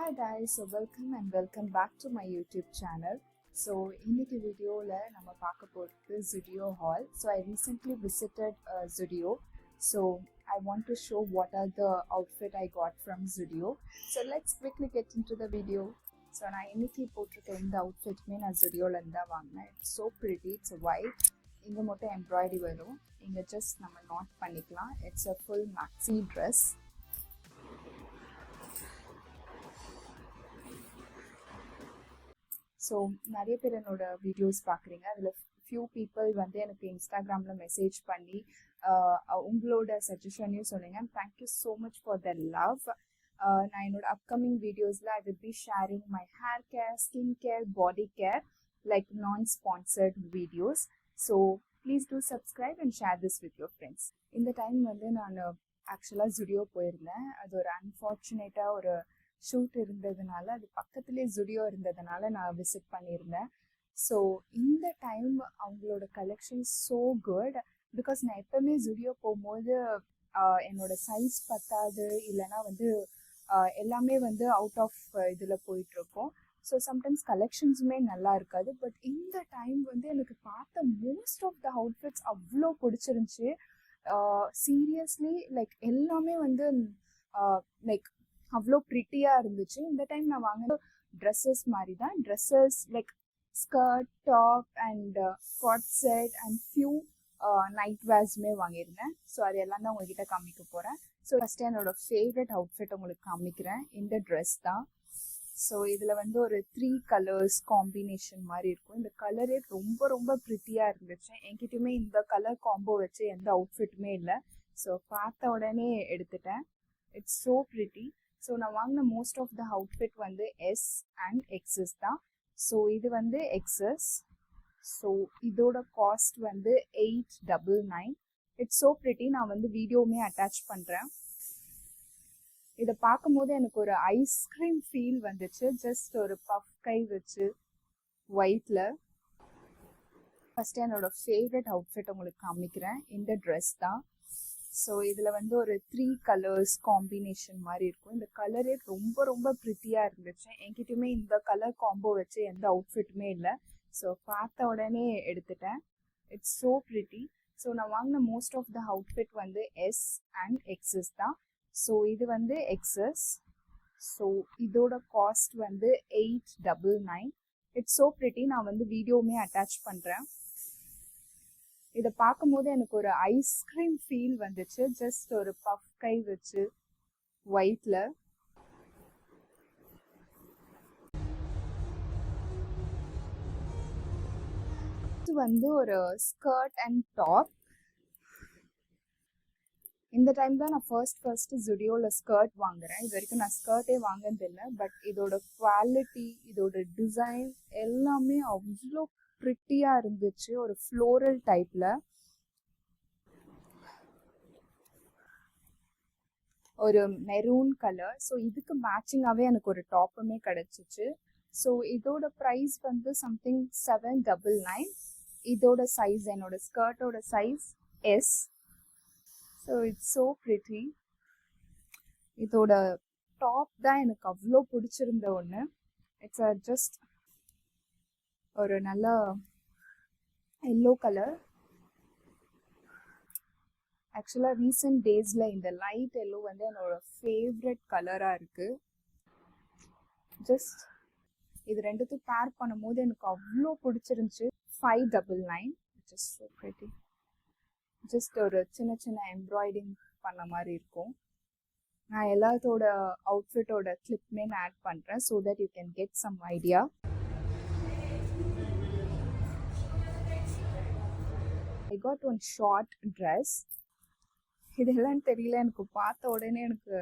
Hi guys, so welcome back to my YouTube channel. So இன்னைக்கு வீடியோல நம்ம பார்க்க போறது Zudio haul. So I recently visited Zudio. So I want to show what are the outfit I got from Zudio. So let's quickly get into the video. So நான் இன்னைக்கு போட்டிருக்க இந்த அவுட்ஃபிட்மே நான் Zudioல இருந்து தான் வாங்கினேன். It's so pretty. It's white. இங்க மட்டும் எம்ப்ராய்டரி வரும். இங்க ஜஸ்ட் நம்ம நாட் பண்ணிக்கலாம். It's a full maxi dress. So நிறைய பேர் என்னோட வீடியோஸ் பார்க்குறீங்க. அதில் ஃபியூ பீப்புள் வந்து எனக்கு இன்ஸ்டாகிராமில் மெசேஜ் பண்ணி உங்களோட சஜஷனையும் சொன்னீங்க. Thank you so much for the love. நான் என்னோட அப்கமிங் வீடியோஸில் I will be sharing my hair care, skin care, body care like நான் sponsored videos. So please do subscribe and share this with your friends. இந்த time வந்து நான் ஆக்சுவலாக Zudio போயிருந்தேன். அது ஒரு அன்ஃபார்ச்சுனேட்டாக ஒரு ஷூட் இருந்ததுனால, அது பக்கத்துலேயே Zudio இருந்ததுனால நான் விசிட் பண்ணியிருந்தேன். ஸோ இந்த டைம் அவங்களோட கலெக்ஷன் ஸோ குட். பிகாஸ் நான் எப்போவுமே Zudio போகும்போது என்னோட சைஸ் பத்தாது, இல்லைனா வந்து எல்லாமே வந்து அவுட் ஆஃப் இதில் போயிட்டுருக்கோம். ஸோ சம்டைம்ஸ் கலெக்ஷன்ஸுமே நல்லா இருக்காது. பட் இந்த டைம் வந்து எனக்கு பார்த்த மோஸ்ட் ஆஃப் த அவுட்ஃபிட்ஸ் அவ்வளோ பிடிச்சிருந்துச்சி. சீரியஸ்லி லைக் எல்லாமே வந்து லைக் அவ்வளோ ப்ரிட்டியாக இருந்துச்சு. இந்த டைம் நான் வாங்கின ட்ரெஸ்ஸஸ் மாதிரி தான். Dresses like skirt, top and cord set and few night வேர்ஸுமே வாங்கியிருந்தேன். ஸோ அது எல்லாம் தான் உங்ககிட்ட காமிக்க போகிறேன். ஸோ ஃபஸ்ட்டு என்னோட ஃபேவரட் அவுட்ஃபிட் உங்களுக்கு காமிக்கிறேன். இந்த ட்ரெஸ் தான். ஸோ இதில் வந்து ஒரு 3 கலர்ஸ் காம்பினேஷன் மாதிரி இருக்கும். இந்த கலரே ரொம்ப ரொம்ப ப்ரிட்டியாக இருந்துச்சு. என்கிட்டயுமே இந்த கலர் காம்போ வச்சு எந்த அவுட்ஃபிட்டுமே இல்லை. ஸோ பார்த்த உடனே எடுத்துட்டேன். It's so pretty. ஸோ நான் வாங்கின மோஸ்ட் ஆஃப் த அவுட்ஃபிட் வந்து எஸ் அண்ட் எக்ஸஸ் தான். ஸோ இது வந்து எக்ஸஸ். ஸோ இதோட காஸ்ட் வந்து 899. It's so pretty. நான் வந்து வீடியோவுமே அட்டாச் பண்ணுறேன். இதை பார்க்கும்போது எனக்கு ஒரு ஐஸ்கிரீம் ஃபீல் வந்துச்சு. ஜஸ்ட் ஒரு பஃப் கை வச்சு ஒயிட்ல. ஃபர்ஸ்ட் என்னோட ஃபேவரட் அவுட்ஃபிட் உங்களுக்கு காமிக்கிறேன். இந்த ட்ரெஸ் தான். ஸோ இதில் வந்து ஒரு 3 கலர்ஸ் காம்பினேஷன் மாதிரி இருக்கும். இந்த கலரே ரொம்ப ரொம்ப ப்ரிட்டியாக இருந்துச்சு. என்கிட்டயுமே இந்த கலர் காம்போ வச்சு எந்த அவுட்ஃபிட்டுமே இல்லை. ஸோ பார்த்த உடனே எடுத்துட்டேன். It's so pretty. ஸோ நான் வாங்கின மோஸ்ட் ஆஃப் த அவுட்ஃபிட் வந்து எஸ் அண்ட் எக்ஸஸ் தான். ஸோ இது வந்து எக்ஸஸ். ஸோ இதோட காஸ்ட் வந்து 899. It's so pretty. நான் வந்து வீடியோவுமே அட்டாச் பண்ணுறேன். இதை பார்க்கும்போது எனக்கு ஒரு ஐஸ்கிரீம் ஃபீல் வந்துச்சு. ஜஸ்ட் ஒரு பஃப் கை வச்சு ஒயிட்ல. இது வந்து ஒரு ஸ்கர்ட் அண்ட் டாப். இந்த டைம் தான் நான் ஃபர்ஸ்ட் Zudioல ஸ்கர்ட் வாங்குறேன். இது வரைக்கும் நான் ஸ்கர்ட்டே வாங்கினதில்லை. பட் இதோட குவாலிட்டி, இதோட டிசைன் எல்லாமே அவ்வளோ ப்ரிட்டியாக இருந்துச்சு. ஒரு ஃப்ளோரல் டைப்பில் ஒரு மெரூன் கலர். ஸோ இதுக்கு மேட்சிங்காகவே எனக்கு ஒரு டாப்புமே கிடச்சிச்சு. ஸோ இதோட ப்ரைஸ் வந்து சம்திங் 799. இதோட சைஸ், என்னோட ஸ்கர்ட்டோட size S. So it's so pretty. இதோட டாப் தான் எனக்கு அவ்வளோ பிடிச்சிருந்த ஒன்று. இட்ஸ் ஜஸ்ட் ஒரு நல்ல எல்லோ கலர். ஆக்சுவலாக ரீசெண்ட் டேஸில் இந்த லைட் எல்லோ வந்து என்னோட ஃபேவரட் கலராக இருக்குது. ஜஸ்ட் இது ரெண்டுத்தையும் பேர் பண்ணும்போது எனக்கு அவ்வளோ பிடிச்சிருந்துச்சு. 599. Just so pretty. ஜஸ்ட் ஒரு சின்ன சின்ன எம்ப்ராய்டிங் பண்ண மாதிரி இருக்கும். நான் எல்லாத்தோட அவுட்ஃபிட்டோட கிளிப்மே நான் ஆட் பண்ணுறேன். So that you can get some idea. I got one short dress. இதெல்லாம் தெரியல, எனக்கு பார்த்த உடனே எனக்கு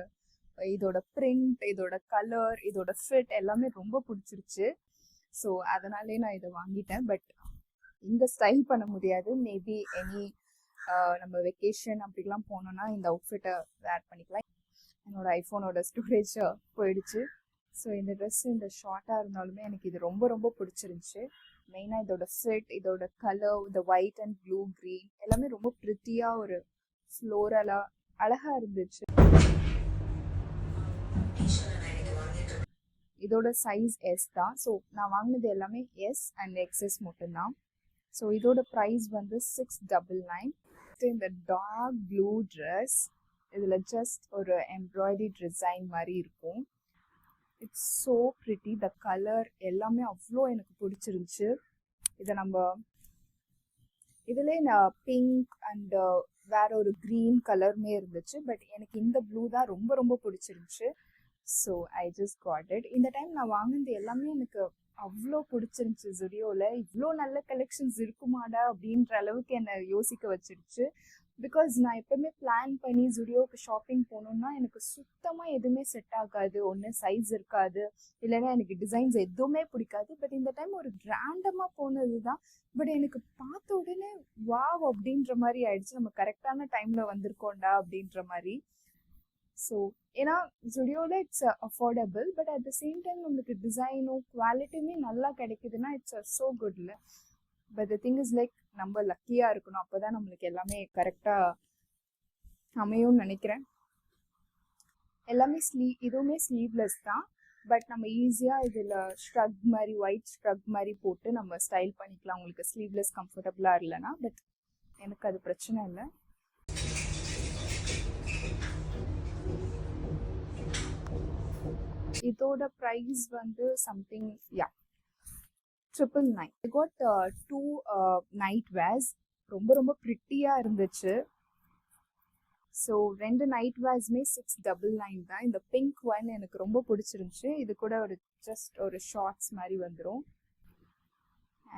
இதோட பிரிண்ட், இதோட கலர், இதோட ஃபிட் எல்லாமே ரொம்ப பிடிச்சிருச்சு. ஸோ அதனாலே நான் இதை வாங்கிட்டேன். பட் இங்கே ஸ்டைல் பண்ண முடியாது. மேபி எனி நம்ம வெக்கேஷன் அப்படிலாம் போனோன்னா இந்த அவுட்ஃபிட்டை வேர் பண்ணிக்கலாம். என்னோட ஐஃபோனோட ஸ்டோரேஜ் போயிடுச்சு. ஸோ இந்த ட்ரெஸ் இந்த ஷார்ட்டாக இருந்தாலுமே எனக்கு இது ரொம்ப ரொம்ப பிடிச்சிருந்துச்சு. மெயினாக இதோட ஃபிட், இதோட கலர், இந்த ஒயிட் அண்ட் ப்ளூ க்ரீன் எல்லாமே ரொம்ப ப்ரிட்டியாக ஒரு ஃப்ளோரலாக அழகாக இருந்துச்சு. இதோட சைஸ் எஸ் தான். ஸோ நான் வாங்கினது எல்லாமே எஸ் அண்ட் எக்ஸ்எஸ் மட்டும்தான். ஸோ இதோட ப்ரைஸ் வந்து 699. இந்த டார்க் ப்ளூ ட்ரெஸ், இதில் ஜஸ்ட் ஒரு எம்ப்ராய்டரி டிசைன் மாதிரி இருக்கும். It's so pretty. The colour எல்லாமே அவ்வளோ எனக்கு பிடிச்சிருந்துச்சு. இதை நம்ம இதில் நான் பிங்க் அண்ட் வேற ஒரு க்ரீன் கலருமே இருந்துச்சு. பட் எனக்கு இந்த ப்ளூ தான் ரொம்ப ரொம்ப பிடிச்சிருந்துச்சு. So I just got it. இந்த டைம் நான் வாங்கினது எல்லாமே எனக்கு அவ்வளோ பிடிச்சிருந்துச்சு. ஜுடியோவில் இவ்வளோ நல்ல கலெக்ஷன்ஸ் இருக்குமாடா அப்படின்ற அளவுக்கு என்னை யோசிக்க வச்சிருச்சு. பிகாஸ் நான் எப்பவுமே பிளான் பண்ணி ஜுடியோவுக்கு ஷாப்பிங் போகணுன்னா எனக்கு சுத்தமாக எதுவுமே செட் ஆகாது. ஒன்று சைஸ் இருக்காது, இல்லைன்னா எனக்கு டிசைன்ஸ் எதுவுமே பிடிக்காது. பட் இந்த டைம் ஒரு ரேண்டமாக போனது தான். பட் எனக்கு பார்த்த உடனே வாவ் அப்படின்ற மாதிரி ஆயிடுச்சு. நம்ம கரெக்டான டைமில் வந்திருக்கோண்டா அப்படின்ற மாதிரி. ஸோ ஏன்னா ஜுடியோவில் it's affordable, but at the same time நம்மளுக்கு டிசைனும் குவாலிட்டியுமே நல்லா கிடைக்குதுன்னா இட்ஸ் ஸோ குட் இல்லை. But the thing is like நம்ம லக்கியாக இருக்கணும். அப்போ தான் நம்மளுக்கு எல்லாமே கரெக்டாக அமையும்னு நினைக்கிறேன். எல்லாமே இதுவுமே ஸ்லீவ்லெஸ் தான். பட் நம்ம ஈஸியாக இதில் ஸ்ட்ரக் மாதிரி ஒயிட் ஸ்ட்ரக் மாதிரி போட்டு நம்ம ஸ்டைல் பண்ணிக்கலாம். உங்களுக்கு ஸ்லீவ்லெஸ் கம்ஃபர்டபுளாக இல்லைன்னா. பட் எனக்கு அது பிரச்சனை இல்லை. இதோட ப்ரைஸ் வந்து something 999. I got 2 nightwears. ரொம்ப ரொம்ப ப்ரிட்டியாக இருந்துச்சு. ஸோ 2 நைட் வேர்ஸுமே 699 தான். இந்த பிங்க் ஒன் எனக்கு ரொம்ப பிடிச்சிருந்துச்சு. இது கூட ஒரு ஜஸ்ட் ஒரு ஷார்ட்ஸ் மாதிரி வந்துடும்.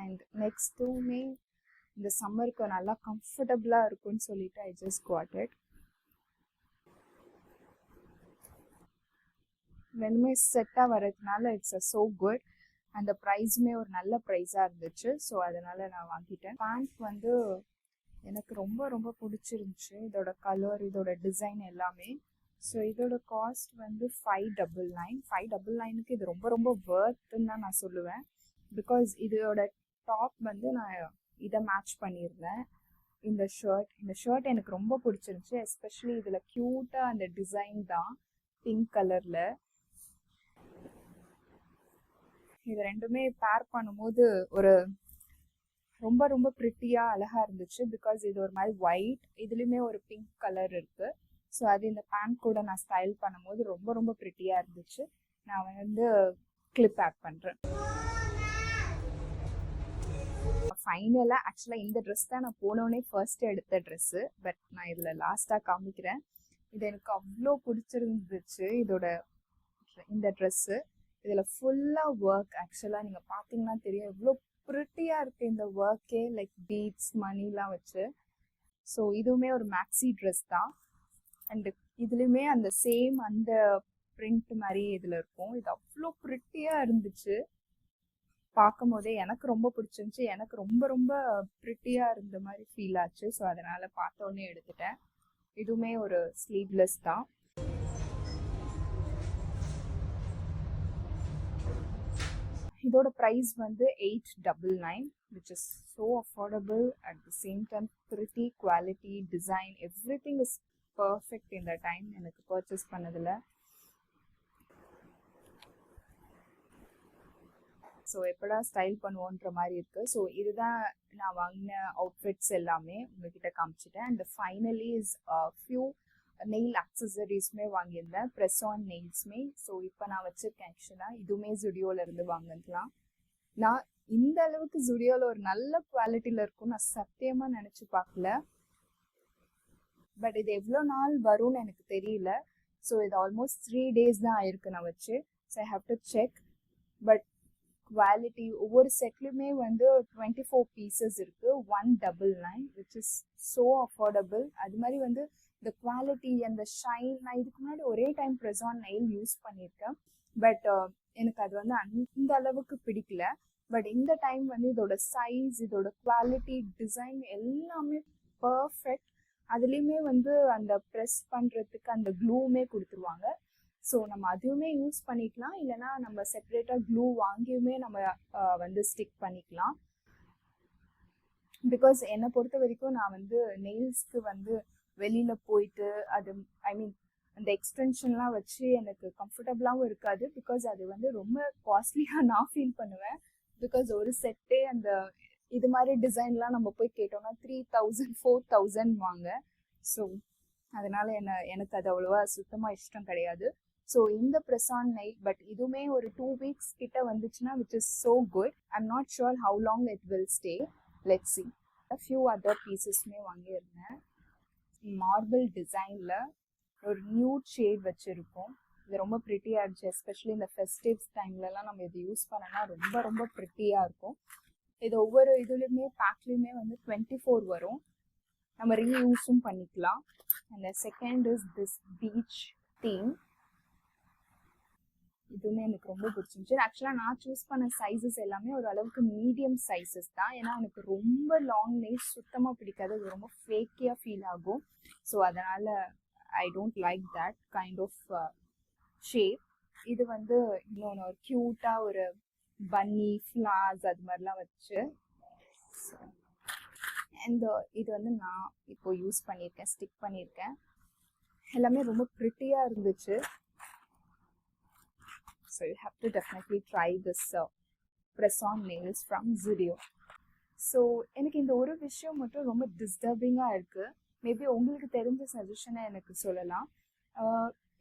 அண்ட் நெக்ஸ்ட்டுமே இந்த சம்மருக்கு நல்லா கம்ஃபர்டபுளாக இருக்கும்னு சொல்லிட்டு ஐ ஜஸ்ட் காட் இட். ரெண்டுமே செட்டாக வர்றதுனால இட்ஸ் ஸோ குட். அந்த ப்ரைஸுமே ஒரு நல்ல ப்ரைஸாக இருந்துச்சு. ஸோ அதனால் நான் வாங்கிட்டேன். பேண்ட் வந்து எனக்கு ரொம்ப ரொம்ப பிடிச்சிருந்துச்சு. இதோட கலர், இதோட டிசைன் எல்லாமே. ஸோ இதோட காஸ்ட் வந்து 599. 599க்கு இது ரொம்ப ரொம்ப வர்த்துன்னு தான் நான் சொல்லுவேன். பிகாஸ் இதோட டாப் வந்து நான் இதை மேட்ச் பண்ணியிருந்தேன். இந்த ஷர்ட் எனக்கு ரொம்ப பிடிச்சிருந்துச்சு. எஸ்பெஷலி இதில் க்யூட்டாக அந்த டிசைன் தான் பிங்க் கலரில். இது ரெண்டுமே பேர் பண்ணும்போது ஒரு ரொம்ப ரொம்ப ப்ரிட்டியாக அழகாக இருந்துச்சு. பிகாஸ் இது ஒரு மாதிரி ஒயிட், இதுலேயுமே ஒரு பிங்க் கலர் இருக்குது. ஸோ அது இந்த பேண்ட் கூட நான் ஸ்டைல் பண்ணும்போது ரொம்ப ரொம்ப ப்ரிட்டியாக இருந்துச்சு. நான் வந்து கிளிப் ஆட் பண்ணுறேன். ஃபைனலாக ஆக்சுவலாக இந்த ட்ரெஸ் தான் நான் போனோடனே ஃபர்ஸ்ட் எடுத்த ட்ரெஸ்ஸு. பட் நான் இதில் லாஸ்ட்டாக காமிக்கிறேன். இது எனக்கு அவ்வளோ பிடிச்சிருந்துச்சு. இந்த ட்ரெஸ்ஸு இதில் ஃபுல்லாக ஒர்க். ஆக்சுவலாக நீங்கள் பார்த்தீங்கன்னா தெரியும் எவ்வளோ ப்ரிட்டியாக இருக்குது இந்த ஒர்க்கே. லைக் பீட்ஸ் மணிலாம் வச்சு. ஸோ இதுவுமே ஒரு மேக்ஸி ட்ரெஸ் தான். அண்டு இதுலேயுமே அந்த சேம் அந்த பிரிண்ட் மாதிரி இதில் இருக்கும். இது அவ்வளோ ப்ரிட்டியாக இருந்துச்சு. பார்க்கும் போதே எனக்கு ரொம்ப பிடிச்சிருந்துச்சு. எனக்கு ரொம்ப ரொம்ப ப்ரிட்டியாக இருந்த மாதிரி ஃபீல் ஆச்சு. ஸோ அதனால் பார்த்தோன்னே எடுத்துட்டேன். இதுவுமே ஒரு ஸ்லீவ்லெஸ் தான். இதோட ப்ரைஸ் வந்து 899, which is so affordable. At the same time, pretty, quality, design, everything is perfect in the time எனக்கு பர்ச்சேஸ் பண்ணதில். ஸோ எப்படா ஸ்டைல் பண்ணுவோன்ற மாதிரி இருக்குது. ஸோ இதுதான் நான் வாங்கின அவுட்ஃபிட்ஸ் எல்லாமே உங்ககிட்ட காமிச்சிட்டேன். And finally is few nail அக்சசரிஸ்மே வாங்கியிருந்தேன், ப்ரெஸ் ஆன் நெயில்ஸ்மே. ஸோ இப்போ நான் வச்சுருக்கேன். ஆக்சுவலாக இதுவுமே ஜுடியோவிலேருந்து வாங்கிக்கலாம். நான் இந்த அளவுக்கு ஜுடியோவில் ஒரு நல்ல குவாலிட்டியில் இருக்கும் நான் சத்தியமாக நினச்சி பார்க்கல. பட் இது எவ்வளோ நாள் வரும்னு எனக்கு தெரியல. ஸோ இது ஆல்மோஸ்ட் 3 days தான் ஆயிருக்கு நான் வச்சு. So I have to check. But quality ஒவ்வொரு செட்லையுமே வந்து 24 pieces இருக்குது. 199, which is so affordable. அது மாதிரி வந்து இந்த குவாலிட்டி அந்த ஷைன். நான் இதுக்கு முன்னாடி ஒரே time press on nail use பண்ணியிருக்கேன். பட் எனக்கு அது வந்து அந்த அளவுக்கு பிடிக்கல. பட் இந்த டைம் வந்து இதோட சைஸ், இதோட குவாலிட்டி, டிசைன் எல்லாமே பர்ஃபெக்ட். அதுலேயுமே வந்து அந்த ப்ரெஸ் பண்ணுறதுக்கு அந்த க்ளூவுமே கொடுத்துருவாங்க. ஸோ நம்ம அதுவுமே யூஸ் பண்ணிக்கலாம். இல்லைனா நம்ம செப்பரேட்டாக க்ளூ வாங்கியுமே நம்ம வந்து ஸ்டிக் பண்ணிக்கலாம். பிகாஸ் என்னை பொறுத்த வரைக்கும் நான் வந்து நெயில்ஸ்க்கு வந்து வெளியில் போயிட்டு அது ஐ மீன் அந்த எக்ஸ்டென்ஷன்லாம் வச்சு எனக்கு கம்ஃபர்டபுளாகவும் இருக்காது. பிகாஸ் அது வந்து ரொம்ப காஸ்ட்லியாக நான் ஃபீல் பண்ணுவேன். பிகாஸ் ஒரு செட்டே அந்த இது மாதிரி டிசைன்லாம் நம்ம போய் கேட்டோம்னா 3000 4000 வாங்க. ஸோ அதனால எனக்கு அது அவ்வளோவா சுத்தமாக இஷ்டம் கிடையாது. ஸோ இந்த ப்ரெஸ்ஸான் நெயில், பட் இதுவுமே ஒரு 2 weeks கிட்ட வந்துச்சுன்னா which is so good. I'm not sure how long it will stay. Let's see. Few other பீசஸ்மே வாங்கியிருந்தேன். மார்பிள் டிசைனில் ஒரு நியூட் ஷேட் வச்சுருக்கோம். இது ரொம்ப ப்ரிட்டியாக இருந்துச்சு. எஸ்பெஷலி இந்த ஃபெஸ்டிவ்ஸ் டைம்லலாம் நம்ம இது யூஸ் பண்ணோன்னா ரொம்ப ரொம்ப ப்ரிட்டியாக இருக்கும். இது ஒவ்வொரு இதுலேயுமே பேக்லேயுமே வந்து 24 வரும். நம்ம ரீயூஸும் பண்ணிக்கலாம். And second is this beach theme. இதுவுமே எனக்கு ரொம்ப பிடிச்சிருந்துச்சு. ஆக்சுவலாக நான் சூஸ் பண்ண சைஸஸ் எல்லாமே ஒரு அளவுக்கு மீடியம் சைஸஸ் தான். ஏன்னா எனக்கு ரொம்ப லாங் நெயில்ஸ் சுத்தமாக பிடிக்காது. அது ரொம்ப ஃபேக்கியாக ஃபீல் ஆகும். ஸோ அதனால் I don't like that kind of shape. இது வந்து இன்னொன்று ஒரு க்யூட்டாக ஒரு பன்னி ஃப்ளார்ஸ் அது மாதிரிலாம் வச்சு. அண்ட் இது வந்து நான் இப்போ யூஸ் பண்ணியிருக்கேன், ஸ்டிக் பண்ணியிருக்கேன். எல்லாமே ரொம்ப ப்ரிட்டியாக இருந்துச்சு. So you have to definitely try this press-on nails from Zudio. So எனக்கு இந்த ஒரு விஷயம் மட்டும் ரொம்ப டிஸ்டர்பிங்காக இருக்குது. மேபி உங்களுக்கு தெரிஞ்ச சஜஷனை எனக்கு சொல்லலாம்.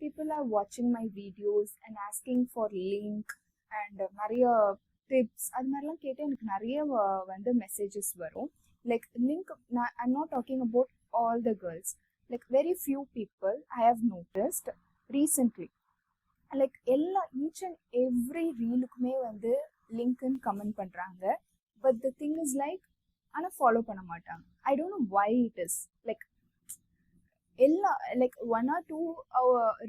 People are watching my videos and asking for link and நிறைய டிப்ஸ் அது மாதிரிலாம் கேட்டு எனக்கு நிறைய வந்து மெசேஜஸ் வரும். Like link I'm not talking about all the girls. Like very few people I have noticed recently. Like each and every ரீலுக்குமே வந்து லிங்க்னு கமெண்ட் பண்ணுறாங்க. But the thing is like ஆனால் ஃபாலோ பண்ண மாட்டாங்க. I don't know why it is. Like like 1 or 2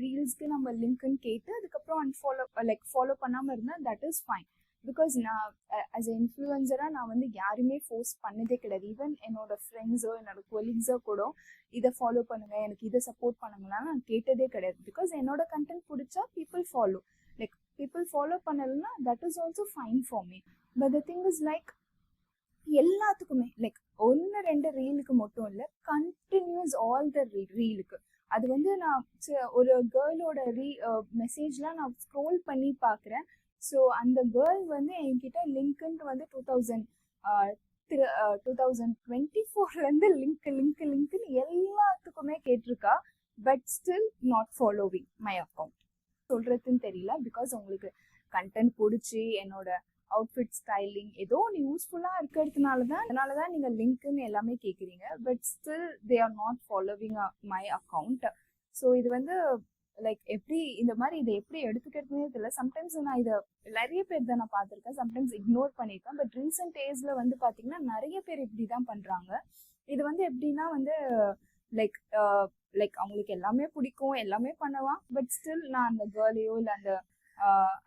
ரீல்ஸ்க்கு நம்ம லிங்க்னு கேட்டு அதுக்கப்புறம் ஃபாலோ பண்ணாமல் இருந்தால் தட் இஸ் ஃபைன். பிகாஸ் நான் ஆஸ் எ இன்ஃப்ளூயன்சராக நான் வந்து யாருமே ஃபோர்ஸ் பண்ணதே கிடையாது. ஈவன் என்னோட ஃப்ரெண்ட்ஸோ என்னோட கொலீக்ஸோ கூட இதை ஃபாலோ பண்ணுங்க, எனக்கு இதை சப்போர்ட் பண்ணுங்களான்னு நான் கேட்டதே கிடையாது. பிகாஸ் என்னோட கண்டென்ட் பிடிச்சா people follow. Like people follow பண்ணலைன்னா that is also fine for me. But the thing is like எல்லாத்துக்குமே லைக் 1-2 ரீலுக்கு மட்டும் இல்லை, கண்டினியூஸ் ஆல் த ரீலுக்கு. அது வந்து நான் ஒரு கேர்ளோட மெசேஜ்லாம் நான் ஸ்க்ரோல் பண்ணி பார்க்குறேன். ஸோ அந்த கேர்ள் வந்து என்கிட்ட லிங்க்ன்ட்டு வந்து 2024 லிங்க்னு எல்லாத்துக்குமே கேட்டிருக்கா. But still not following my account. சொல்கிறதுன்னு தெரியல. பிகாஸ் உங்களுக்கு கண்டென்ட் பிடிச்சி என்னோட அவுட்ஃபிட் ஸ்டைலிங் ஏதோ ஒன்று யூஸ்ஃபுல்லாக இருக்கிறதுனால தான் நீங்கள் லிங்க்னு எல்லாமே கேட்குறீங்க. But still they are not following my account. So இது வந்து லைக் எப்படி இந்த மாதிரி இதை எப்படி எடுத்துக்கிறதுனே தெரியல. சம்டைம்ஸ் நான் இதை நிறைய பேர் தான் நான் பார்த்துருக்கேன், சம்டைம்ஸ் இக்னோர் பண்ணியிருக்கேன். பட் ரீசெண்ட் டேஸில் வந்து பார்த்தீங்கன்னா நிறைய பேர் இப்படி தான் பண்ணுறாங்க. இது வந்து எப்படின்னா வந்து லைக் அவங்களுக்கு எல்லாமே பிடிக்கும், எல்லாமே பண்ணலாம். பட் ஸ்டில் நான் அந்த கேர்ளையோ இல்லை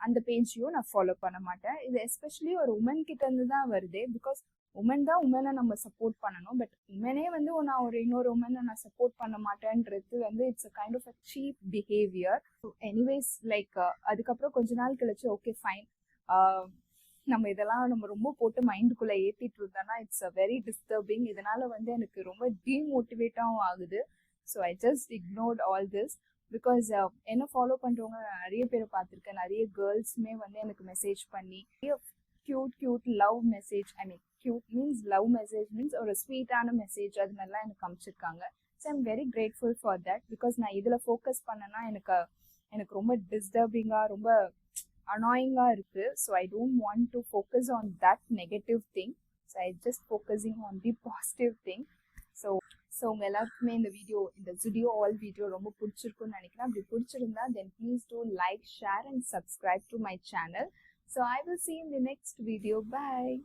அந்த பேஜையோ நான் ஃபாலோ பண்ண மாட்டேன். இது எஸ்பெஷலி ஒரு உமன் கிட்ட இருந்து தான் வருது. பிகாஸ் உமன் தான் உமனை நம்ம சப்போர்ட் பண்ணணும். பட் உமனே வந்து நான் ஒரு இன்னொரு உமனை நான் சப்போர்ட் பண்ண மாட்டேன்றது வந்து it's a kind of a cheap behaviour. Anyways like அதுக்கப்புறம் கொஞ்ச நாள் கழிச்சு ஓகே ஃபைன், நம்ம இதெல்லாம் நம்ம ரொம்ப போட்டு மைண்டுக்குள்ளே ஏற்றிட்டு இருந்தோம்னா இட்ஸ் அ வெரி டிஸ்டர்பிங். இதனால வந்து எனக்கு ரொம்ப டீமோட்டிவேட்டாகவும் ஆகுது. So I just ignored all this. Because என்ன ஃபாலோ பண்ணுறவங்க நிறைய பேரை பார்த்துருக்கேன். நிறைய கேர்ள்ஸுமே வந்து எனக்கு மெசேஜ் பண்ணி cute love message, I mean cute means love message means ஒரு ஸ்வீட்டான மெசேஜ் அது மாதிரிலாம் எனக்கு அனுப்பிச்சிருக்காங்க. So I'm very grateful for that. Because நான் இதில் ஃபோக்கஸ் பண்ணேன்னா எனக்கு ரொம்ப டிஸ்டர்பிங்காக ரொம்ப அனாயிங்காக இருக்குது. So I don't want to focus on that negative thing. So I just focusing on the positive thing. So உங்கள் எல்லாருக்குமே இந்த Zudio ஆல் வீடியோ ரொம்ப பிடிச்சிருக்குன்னு நினைக்கிறேன். அப்படி பிடிச்சிருந்தா then please do like, share and subscribe to my channel. So I will see you in the next video. Bye.